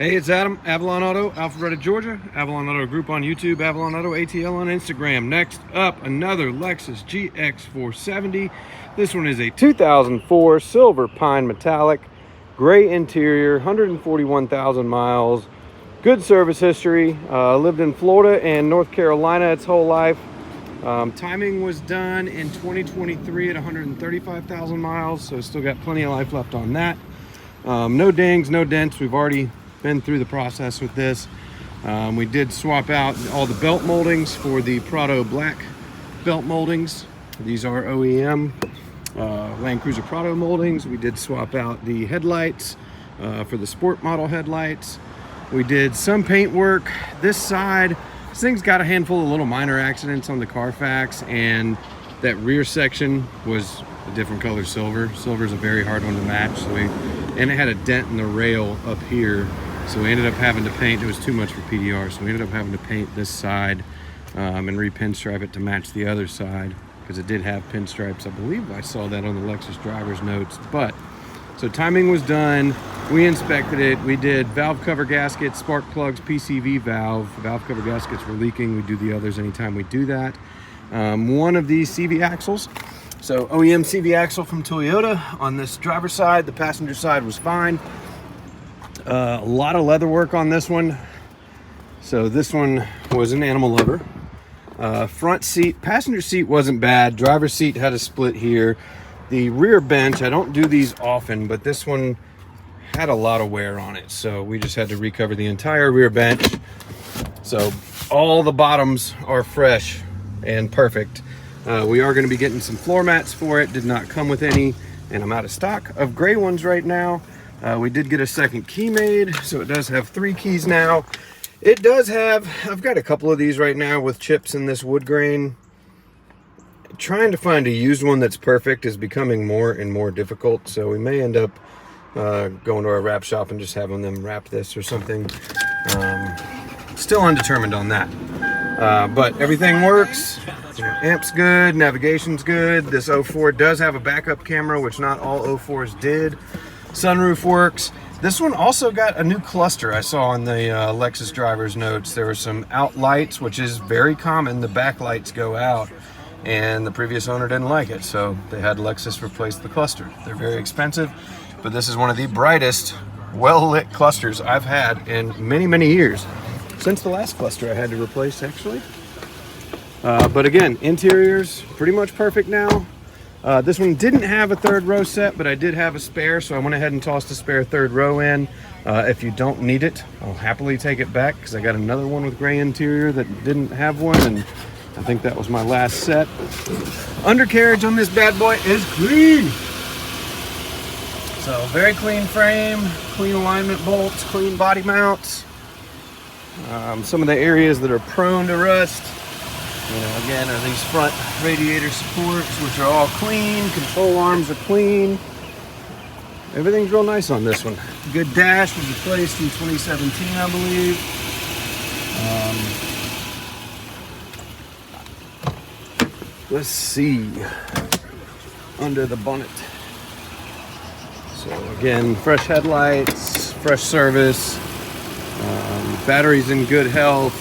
Hey, it's Adam, Avalon Auto, Alpharetta, Georgia. Avalon Auto Group on YouTube, Avalon Auto ATL on Instagram. Next up, another Lexus GX470. This one is a 2004 silver pine metallic, gray interior, 141,000 miles. Good service history. Lived in Florida and North Carolina its whole life. Timing was done in 2023 at 135,000 miles, so still got plenty of life left on that. No dings, no dents. We've already been through the process with this. We did swap out all the belt moldings for the Prado black belt moldings. These are OEM Land Cruiser Prado moldings. We did swap out the headlights for the sport model headlights. We did some paint work. This side, this thing's got a handful of little minor accidents on the Carfax, and that rear section was a different color silver. Silver is a very hard one to match, and it had a dent in the rail up here. So we ended up having to paint. It was too much for PDR, so we ended up having to paint this side and re-pinstripe it to match the other side, because it did have pinstripes. I believe I saw that on the Lexus driver's notes. But so timing was done. We inspected it. We did valve cover gaskets, spark plugs, PCV valve. Valve cover gaskets were leaking. We do the others anytime we do that. One of these CV axles. So OEM CV axle from Toyota on this driver's side. The passenger side was fine. A lot of leather work on this one. So this one was an animal lover. Front seat, passenger seat wasn't bad. Driver's seat had a split here. The rear bench, I don't do these often, but this one had a lot of wear on it. So we just had to recover the entire rear bench. So all the bottoms are fresh and perfect. We are going to be getting some floor mats for it. Did not come with any, and I'm out of stock of gray ones right now. We did get a second key made, so it does have 3 keys now. It does have, I've got a couple of these right now with chips in this wood grain. Trying to find a used one that's perfect is becoming more and more difficult, so we may end up going to our wrap shop and just having them wrap this or something. Still undetermined on that. But everything works. Amp's good, navigation's good. This 04 does have a backup camera, which not all 04s did. Sunroof works. This one also got a new cluster. I saw on the Lexus driver's notes there were some out lights, which is very common. The back lights go out, and the previous owner didn't like it, so they had Lexus replace the cluster. They're very expensive, but this is one of the brightest, well-lit clusters I've had in many, many years. Since the last cluster I had to replace, actually. But again, interior's pretty much perfect now. This one didn't have a third row set, but I did have a spare, so I went ahead and tossed a spare third row in. If you don't need it, I'll happily take it back, because I got another one with gray interior that didn't have one, and I think that was my last set. Undercarriage on this bad boy is clean. So very clean frame, clean alignment bolts, clean body mounts. Some of the areas that are prone to rust, again, are these front radiator supports, which are all clean. Control arms are clean. Everything's real nice on this one. Good dash was replaced in 2017, I believe. Let's see, under the bonnet. So again, fresh headlights, fresh service. Battery's in good health.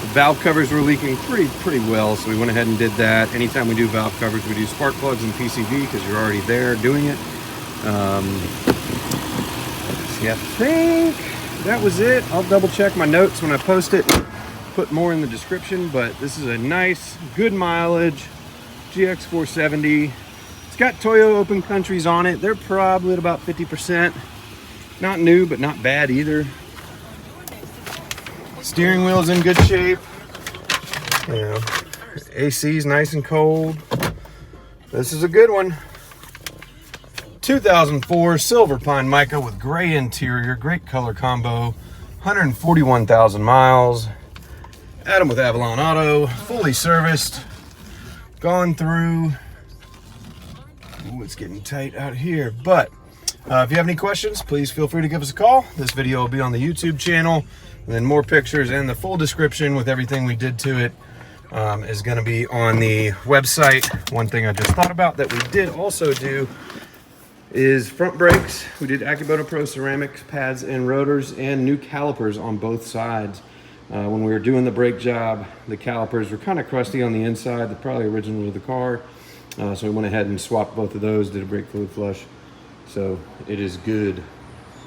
The valve covers were leaking pretty well, so we went ahead and did that. Anytime we do valve covers, we do spark plugs and PCV, because you're already there doing it. See, I think that was it. I'll double check my notes when I post it, put more in the description, but this is a nice, good mileage GX470. It's got Toyo Open Countries on it. They're probably at about 50%. Not new, but not bad either. Steering wheel's in good shape. AC's nice and cold. This is a good one. 2004 silver pine mica with gray interior, great color combo, 141,000 miles. Adam with Avalon Auto, fully serviced, gone through. Ooh, it's getting tight out here, but if you have any questions, please feel free to give us a call. This video will be on the YouTube channel. And then more pictures and the full description with everything we did to it is going to be on the website. One thing I just thought about that we did also do is front brakes. We did Akebono Pro ceramics, pads and rotors, and new calipers on both sides. When we were doing the brake job, the calipers were kind of crusty on the inside. They're probably original to the car. So we went ahead and swapped both of those, did a brake fluid flush. So it is good.